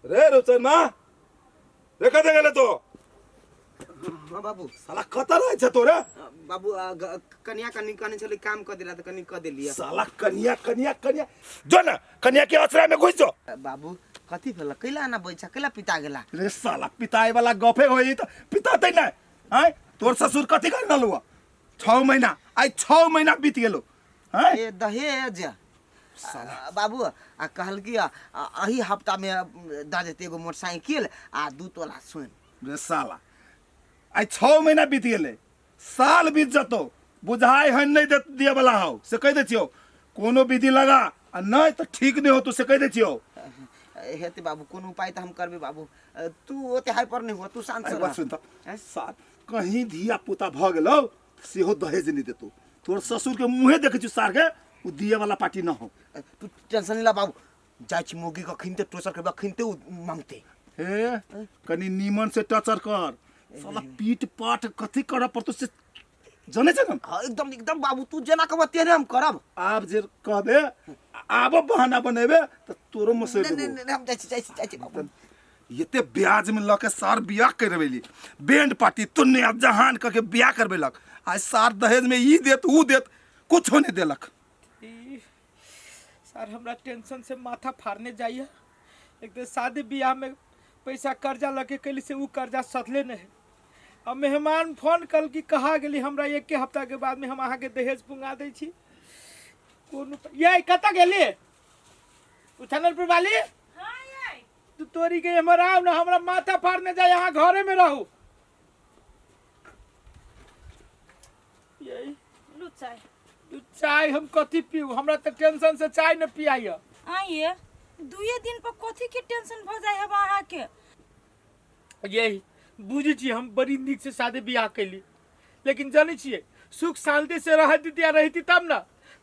रे रुचन मा रे कते गेले तो हाँ बाबू साला कता रहे छ तो रे बाबू कन्या कनी कने छले काम क दिला त कनी क देलिया साला कन्या कन्या कन्या जो ना कन्या के अचरा में घुस जो बाबू कथि भेल कैला ना बैठा कैला पिता गेला रे साला पिताए वाला गफे होई त पिता तै ना हैं तोर ससुर कथि कर नलुआ 6 महीना आई 6 महीना बीत गेलो हैं ए दहेज बाबू कहल कि अही हफ्ता में द देते एगो मोटरसाइकिल आ 2 तोला सोन रे साला आई 6 महीना बीत गेले साल बीत जतो बुझाई हन नहीं दे दिए वाला हो से कह दे छियो कोनो विधि लगा आ नहीं तो ठीक नहीं हो तो से कह दे छियो हेते बाबू कोनो उपाय त हम करबे बाबू तू ओते हाई पर नहीं हो तू शांत बात सुन त साल कहीं धिया पुता भ गेलो सेहो दहेज नहीं देतो तोर ससुर के मुंहे देखे छु सार के उ दिए वाला पार्टी न हो तू टेंशन नहीं ला बाबू जाई छी मोगी का खिनते टोचर करबा खिनते मांगते हे कनी नीमन से टचर कर साला पीट पाट कथि कर पड़तो से जाने छ न एकदम एकदम बाबू तू जेना कहबा तेरे हम करब आप जे कहबे आबो बहाना बनेबे त तोरो मसे नहीं हम जाई छी बाबू येते ब्याज में लके सार बियाह करवेली बैंड पार्टी तुन्ने जहान के बियाह करवेलक आज सार दहेज में ई देत ऊ देत कुछ नहीं देलक सर हमरा टेंशन से माथा फाड़ने जाइए एक दिन शादी ब्याह में पैसा कर्जा लगे कैली से ऊ कर्जा सधले नहीं अब मेहमान फोन कल की कहा गेली हमरा एक हफ्ता के बाद में हम अहाँ के दहेज पुंगा दै छी कौन ये कत गेली उछनल पर वाली हां ये तू तोरी के हमरा आओ ना हमरा माथा फाड़ने जाए यहाँ घरे में रहू यही लू चाय तू चाय हम कथी पीऊ हमरा तो टेंशन से चाय न पियाइए आइए दुए दिन पर कथी के टेंशन भ जाय है अहाँ के यही बुझी छी हम बड़ी नीक से शादी ब्याह कैली लेकिन जानी छिए सुख शांति से रह दितिया रहती तब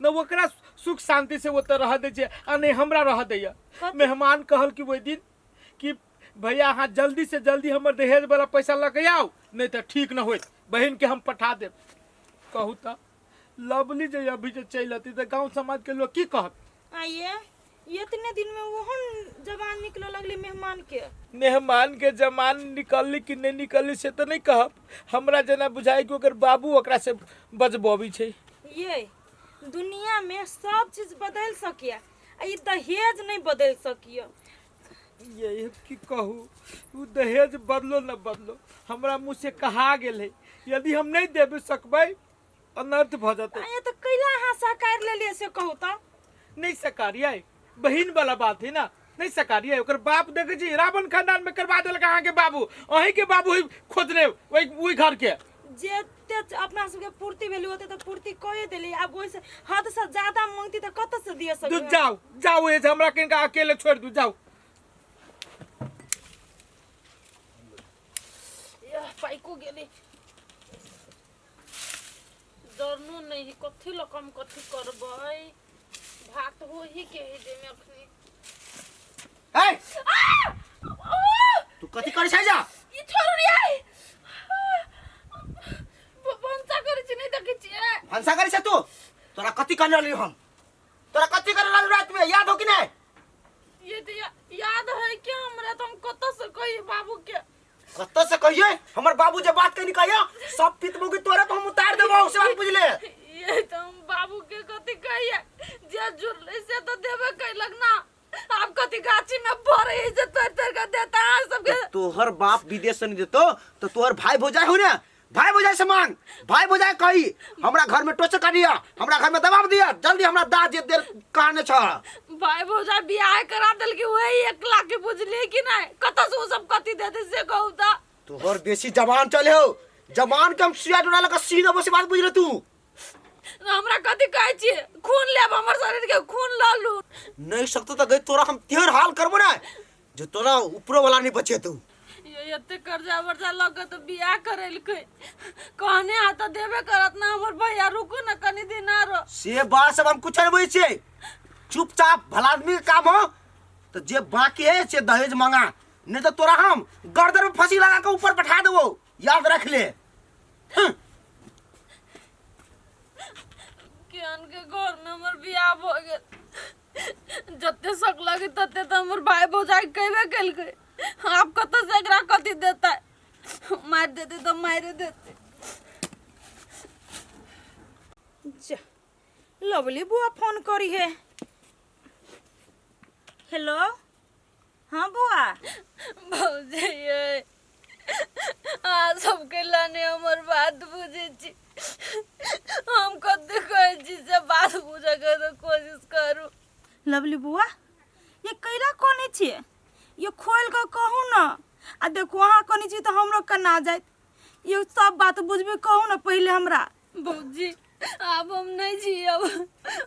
न ओकरा सुख शांति से वो तो रह दे छे आ नहीं हमरा रह दैया मेहमान कहल कि वो दिन कि भैया अहाँ जल्दी से जल्दी हमर दहेज वाला पैसा लगे आओ नहीं तो ठीक न होत बहन के हम पठा देब कहू त लवली जे अभी जे चल अती तो गांव समाज के लोग की कहत आइए इतने दिन में वहन जवान निकलो लगली मेहमान के जमान निकलली कि नहीं निकलली से तो नहीं कहब हमरा जना बुझाई कि ओकर बाबू ओकरा से बजबोबी छै ये दुनिया में सब चीज बदल सकिया ई दहेज नहीं बदल सकिया ये की कहू उ दहेज बदलो न बदलो हमरा मुंह से कहा गेल है यदि हम नहीं देबे सकबै अनर्थ भ जते ये तो कैला हां साकार ले लिए से कहू त नहीं सकारिया बहिन वाला बात है ना नहीं सकारिया ओकर बाप देखे छी रावण खानदान में करवा देलक अहाँ के बाबू अहीं के बाबू ही खोजने वही घर के जे अपना सब के पूर्ति भेली होते तो पूर्ति कहे देली अब ओइ से हद से ज्यादा मांगती तो कत से दिए तू सकबे जाओ जाओ ये हमरा किनका अकेले छोड़ दू जाओ या पाइको गेली डरनो नहीं कथि लकम कथि करबै भात हो ही के ही दे में अखनी ए तू कथि करे छै जा ई छोड़ रे आई भंसा करे छी नहीं देखे छी भंसा करे छै तू तोरा कथि करले रहली हम तोरा कथि करे रहली रात में याद हो कि नहीं ये तो याद है कि हमरा तुम कत से कही बाबू के कत से कहिए हमर बाबू जे बात कहि कहियो सब पित मुगी तोरा तो हम उतार देबो से बात बुझ ले ये तो हम बाबू के कथि कहिए जे जुड़ले से तो देबे कैलक ना आप कथि गाछी में भरे जे तर का देता है सबके तोहर बाप विदेश से नहीं देतो तो तोहर भाई भौजाई हो ना भाई भौजाई से मांग भाई भौजाई कही हमरा घर में टोचर कर दिया हमरा घर में दबाव दिया जल्दी हमरा दाद दे दे काने छ भाई भौजा बियाह करा देल कि वही 1 लाख के बुझले कि नहीं कत से वो सब कथि देते से कहू त तोहर बेसी जवान चले हो जवान के हम सिया डोला लगा सीना बसे बात बुझ ले तू हमरा कथि कहै छी खून लेब हमर शरीर के खून ल लू नहीं सकतो त गई तोरा हम तेहर हाल करबो ना जो तोरा ऊपर वाला नहीं बचे तू ये एते कर्जा वर्जा लग तो बियाह करेल के कहने आता देबे करत ना हमर भैया रुको ना कनी दिन आरो से बात सब हम कुछ नहीं बुझे छे चुपचाप भला आदमी के काम हो तो जे बाकी है से दहेज मांगा नहीं तो तोरा हम गर्दन में फांसी लगा के ऊपर बैठा देबो याद रख ले कियान के घर में हमर बियाह भ गेल जत्ते शक लगे तत्ते तो हमर भाई भौजाई कहबे कलकै। आप कत से एकरा कथी देता है? मार देते तो मारे देते। जा, लवली बुआ फोन करी है। हेलो, हाँ बुआ। भौजी ये सबके लाने हमर बात बुझे छी। हम कते कहे छी से बात बुझे के तो कोशिश करू। लवली बुआ, ये कैला कोनी छिए? ये खोल के कहू ना। आ देखो वहाँ कोनी छी तो हमरो कना जाए। ये सब बात बुझबे कहू ना पहले हमरा। भौजी अब हम नहीं छी, अब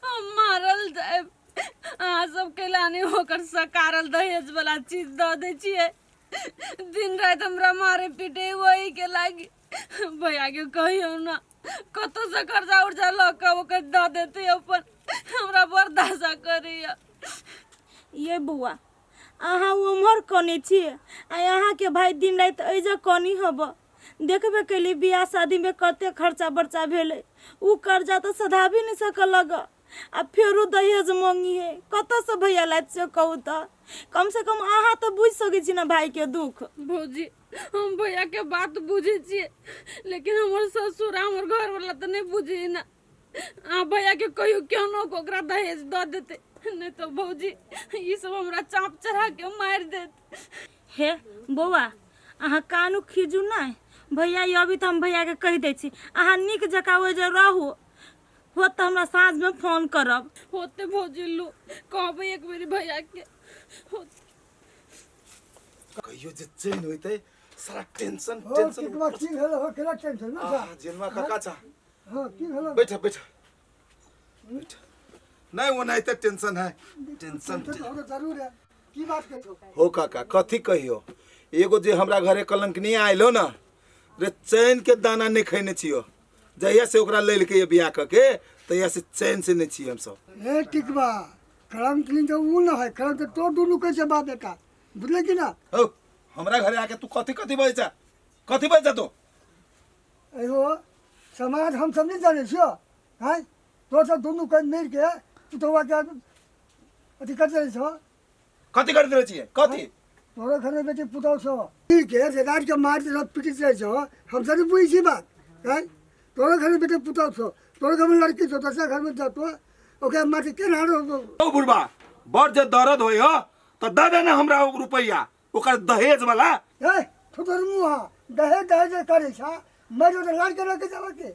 हम मारल जाए। सबके लाने होकर सकारल दहेज वाला चीज द दे छिए। दिन रात हमरा मारे पीटे वही के लागी। भैया के कहियो ना कतो से कर्जा उर्जा लक ओकर द देते अपन हमरा बर्दाश्त करिया। ये बुआ, अहाँ उम्र कोनी छिए आ यहाँ के भाई दिन रात ऐजा कोनी हब। देखबे कैली बियाह शादी में कते खर्चा बर्चा भेले। उ कर्जा तो सधा भी नहीं सकल। आ फेरू दहेज मांगी है कत से भैया लाइत से कहू तो कम से कम अहाँ तो बुझ सकै छी ना भाई के दुख। भौजी हम भैया के बात बुझे छिए, लेकिन हमर ससुर हमर घर वाला तो नहीं बुझे ना। भैया के कहियो क्यों न ओकरा दहेज द देते, नहीं तो भौजी ये सब हमरा चाप चढ़ा के मार देते। हे बौआ, अहाँ कानू खीजू ना। भैया ये अभी तो हम भैया के कह दै छी। अहाँ निक जकाँ ओइ जे रहू, हो तो हमरा साँझ में फोन करब। होते भौजी लो कहबे एक बेरी भैया के। कहियो जे चैन होइते सारा टेंशन हो टेंशन कितना की भेल हो केना टेंशन ना था। जेनमा काका छा हां की भेल बैठ बैठ बैठ। नहीं वो नहीं तो टेंशन है टेंशन हो जरूर है। की बात कर हो काका कथी कहियो। एगो जे हमरा घरे कलंकनी आइलो ना रे चैन के दाना नहीं खैने छियो। जहिया से ओकरा लेल के बियाह क के तहिया से चैन से नहीं छी हम सब। ए टिकबा करम क्लीन तो उ न है, करम तो तो दुनु कैसे बात बेटा बुझले कि ना। हो हमरा घरे आके तू कथी कथी बजा कथी बजा तो एहो समाज हम सब नहीं जाने छियो। हैं तो सब दुनु के मिल के तू तो क्या अथी कर दे छो। कथी कर दे छिए कथी तोरे घर में बेटी पुताव छो मिल के से रात के मार के सब पिटिस रहे छो। हम सब बुझी छी बात। हैं तोरे घर में बेटी पुताव छो, तोरे घर में लड़की छो, दूसरा घर में जातो ओके माटी के ना ओ बुढ़बा बड़ जे दर्द होय हो तो दे देना हमरा रुपया ओकर दहेज वाला। ए थोतर मुहा दहेज करे छा मैं जो लाल के लेके जावा के।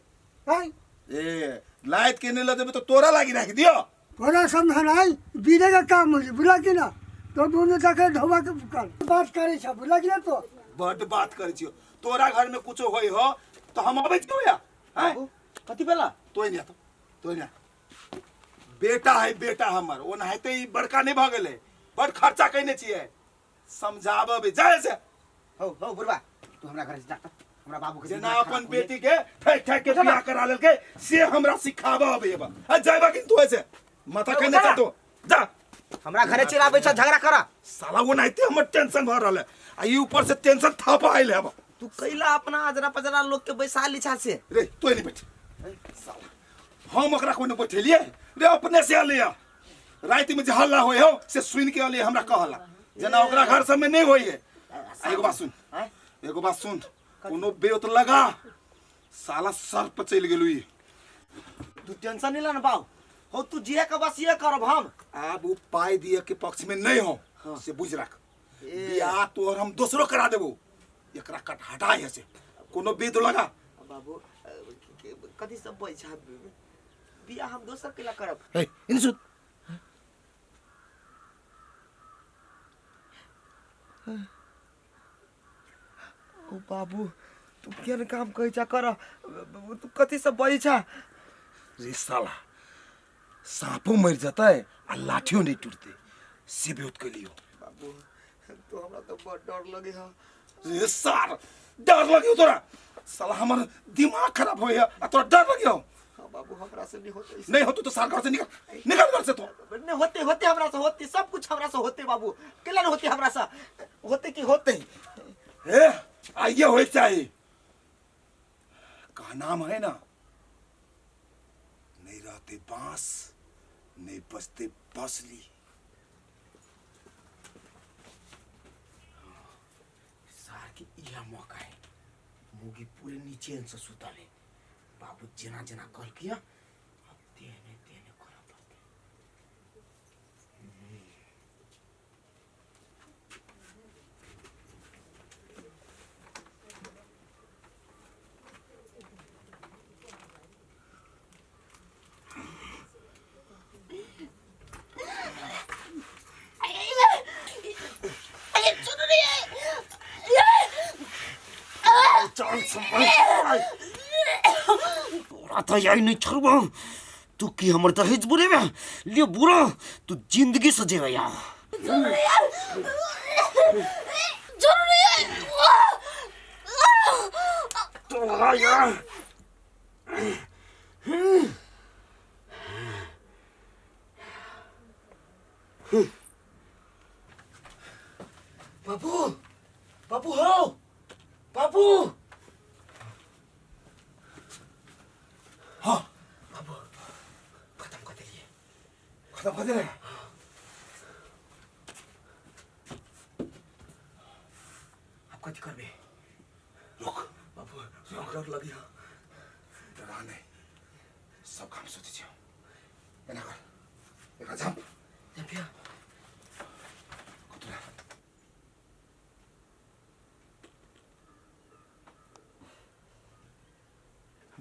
हैं ए लाइट के नहीं लगे तो तोरा लागी राख दियो। थोड़ा समझना है बीरे का काम मुझे बुला के ना तो दोनों जाके ढोवा के पुकार बात करे छा बुला के ना तो बड़ बात करे छियो। तोरा घर में कुछो होय हो तो हम आबै क्यों या हैं कथी भेला? तोय नहीं तो तोय नहीं बेटा है बेटा हमर ओ नहीं तो ई बड़का नहीं भ गेले बड़ खर्चा कइने छिए समझाबे जाय से। हो बुढ़वा तू हमरा घर से जा हमरा बाबू के जेना अपन बेटी के ठेक ठेक के बियाह करा लेल के से हमरा सिखाबा अबेबा आ जायबा कि तू ऐसे माथा कने जा तो जा। हमरा घरे चला आबै छ झगड़ा करा। साला वो नहीं ते हमर टेंशन भ रहल है आ ई ऊपर से टेंशन थाप आइल है। तू कैला अपना अजरा पजरा लोग के बैसा लिछा से रे तू नहीं बैठ साला हम ओकरा कोने बैठेलिए रे अपने से लिया रात में जे हल्ला होय हो से सुन के अलिए हमरा कहला जना ओकरा घर सब में नहीं होई है। एगो बात सुन कोनो बेत लगा साला सर पर चल गेलु ई। तू टेंशन नहीं लेना बाऊ। हो तू जे के बस ये करब हम। अब वो पाई दिए के पक्ष में नहीं हो से बुझ रख बियाह तोर हम दूसरो करा देबो एकरा कट हटा है से कोनो बेत लगा। बाबू कथी सब बोल छ बिया हम दोसर केला करब। ए इनसु ओ बाबू तू केन काम कहि छ कर तू कथी सब बोल छ रे साला सांपो मर जाता है आ लाठियों नहीं टूटते से बेत के लियो। बाबू तो हमरा तो बड़ डर लगे ह। रे सार डर लगियो तोरा साला हमर दिमाग खराब होय है आ तोरा डर लगियो। हां बाबू हमरा से नहीं होते नहीं होतो तो सार घर से निकल घर से तो नहीं होते हमरा से होते सब कुछ हमरा से होते बाबू केला नहीं होते हमरा से होते की होते ए आइए होए चाहिए का नाम है ना नहीं रहते बांस नहीं बचते बांसुरी। सार के यह मौका है मुगी पूरे नीचे से सुतले बाबू जना जना कल किया अब तेने तेने करा पड़ते। चल संभाल तोरा तो यही नहीं छोड़बो तू की हमर दहेज बुरे में ले बुरा तू जिंदगी सजेवे या तोरा यार बाबू बाबू हो बाबू हाँ बाबू खत्म कर दिए खत्म कर दे। अब कथी करबे रुक बाबू रुक डर लगिया डरा नहीं सब काम सोचे छे एना कर एका जंप जंपिया कतरा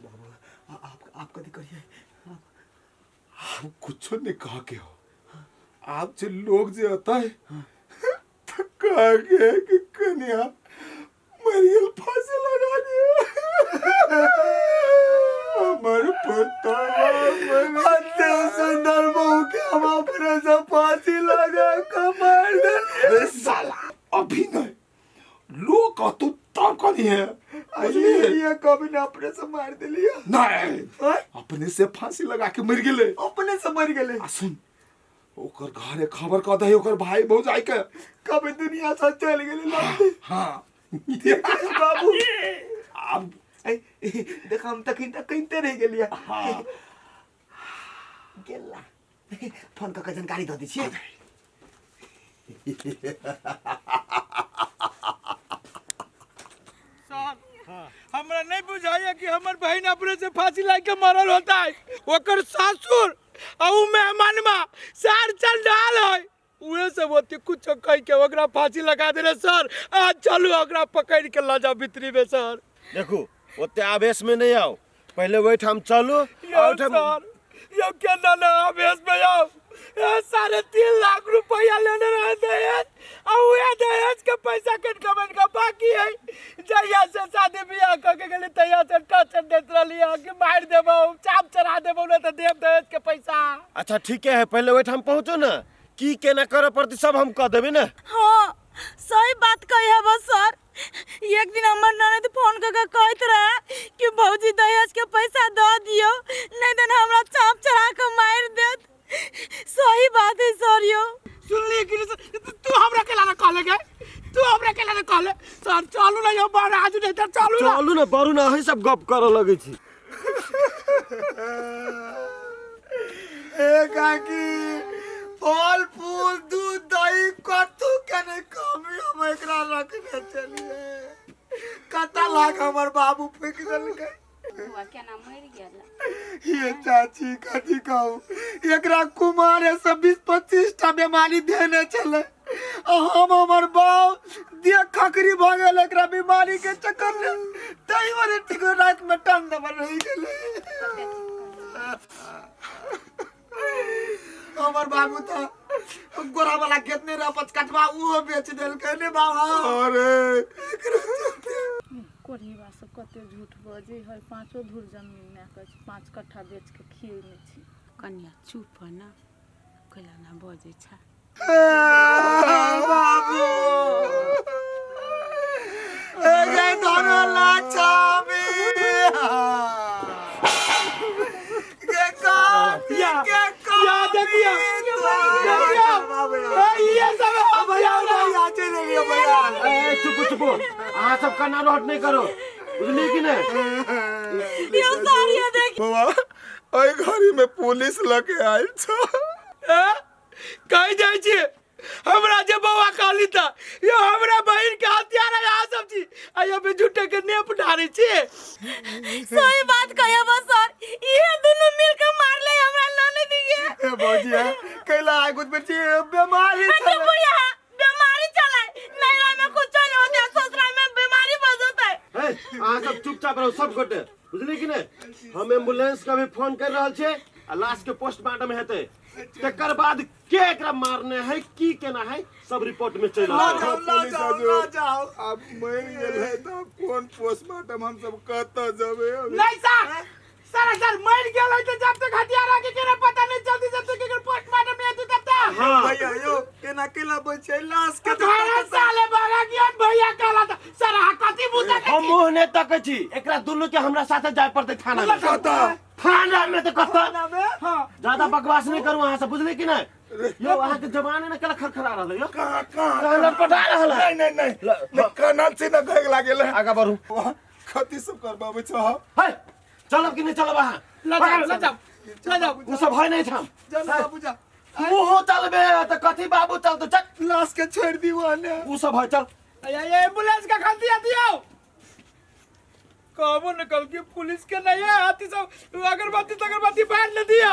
बाबू आप कथी करिए हम कुछ नहीं कहा के हो आप जो लोग जो आता है तो कहा के कि कन्या मरियल फांसी लगा दिया हमारे पता अत्ते सुंदर बहू के हम अपने से फांसी लगा कर मार अरे साला अभी नहीं लोग का तो तब का नहीं है ये कभी ने अपने से मार दिलिया नहीं अपने से फांसी लगा के मर गेले अपने से मर गेले आ सुन ओकर घरे खबर का दही ओकर भाई भौजाई के कभी दुनिया से चल गेले लौटे हाँ बाबू अब देख हम तक कहीं रह गेलिया हाँ गेला फोन का जानकारी दे दी छिए हमरा नहीं बुझाइए कि हमर बहन अपने से फांसी ला के मरल होता है ओकर सासुर और मेहमानमा सार चल डाल है उहे सब होती कुछ कह के ओकरा फांसी लगा देले सर आज चलू ओकरा पकड़ के ला जा भीतरी में सर देखो ओते आवेश में नहीं आओ पहले वही हम चलो यो सर यो केना ना आवेश में आओ 3.5 लाख रुपया लेने रहे दहेज और वह दहेज के पैसा कट का बाकी है जहिया से शादी बियाह करके गेली तहिया से टचन देत रहली कि मार देबो चाप चढ़ा देबो ना तो देव दहेज के पैसा। अच्छा ठीक है पहले वही हम पहुँचो ना की केना करे पड़ती सब हम कह देबे ना। हाँ सही बात कही है बस सर एक दिन हमर ननद फोन करके कहत रहे कि भौजी दहेज के पैसा दे दियो नहीं तो हमरा चाप चढ़ा के मार देत सही बात है सर यो सुनली कि तू हमरा के लाना कहले गे तू हमरा के लाना कहले सर चलू ना यो बाहर आज नहीं तो चलू ना चलू ना बरू ना है सब गप करे लगे छी। ए काकी फल फूल दूध दही कतू के नहीं कमी हम एकरा रखने चलिए कता लाख हमर बाबू फेंक देलकै बुआ के नाम मर गेला ये चाची कथी कहू एकरा कुमार से 20-25 टा बीमारी देने चले हम हमर बाप देख खखरी भ गेल एकरा बीमारी के चक्कर में तई बारे ठीक रात में टन दबल रह गेले हमर बाबू तो गोरा वाला कितने रपच कटवा वो बेच देल कहने बाबा अरे कोढ़ी से कते झूठ बजे है 5 धूर जमीन में के 5 कट्ठा बेच के खियेने छी कन्या चुप ना कैला ना बजे छा बाबू ए जय धनो लाचाबी के का या देखिए ये सब भैया भैया चले लियो भैया चुप चुप आप सब करना रोट नहीं करो बुझली कि नहीं? ये सारी देख बाबा ओइ घड़ी में पुलिस लगे आइल छ कहीं जाए छे हमरा जे बउआ कहली था यो हमरा बहन के हथियार है आ सब चीज आयो पे झूठे के नेप ढारे छे। सही बात कहे बस सर ये दोनों मिल के मार ले हमरा ननद के। ए भौजिया कैला आइ कुछ बेची बीमारी अरे बुढ़िया बीमारी चले नैरा में कुछ नहीं होता ससुराल में बीमारी बजत है। अहाँ सब चुपचाप रहो सब गोटे बुझली कि नहीं? हम एम्बुलेंस का भी फोन कर रहल छे आ लाश के पोस्टमार्टम हेतै तकर बाद के एकरा मारने है की केना है सब रिपोर्ट में चल रहा है। पुलिस जाओ अब मर गेल है त कोन पोस्टमार्टम हम सब कत जबे नहीं सर मर गेल है तो जब तक हथियार आके केना पता नहीं चलती जब तक के पोस्टमार्टम में आती तब तक। हां भैया यो केना केला बचे लाश के घर साले भागा गया भैया कहला था सर कथि बुझा हम मुंह ने तकै छी एकरा दुनु के हमरा साथे जाय पड़ते थाना में। थाना में तो कत्ता ज्यादा बकवास नहीं करू अहाँ से बुझली कि नहीं? यो अहाँ के जवान ने कला खरखरा रहल यो कहां लटपटा रहल है। नहीं काना से न गग लागेल आगा बढ़ू खती सब करबाबे छ है चलब कि नहीं चलब अहाँ? ले जाओ उ सब है नहीं छम चल बाबू जा मुंह चलबे त कथि बाबू चल तो चल लाश के छोड़ दी वाले उ सब है चल। ये एम्बुलेंस का खतिया दियो कबो निकल के पुलिस के नहीं है हाथी सब अगरबत्ती बाहर ले दियो।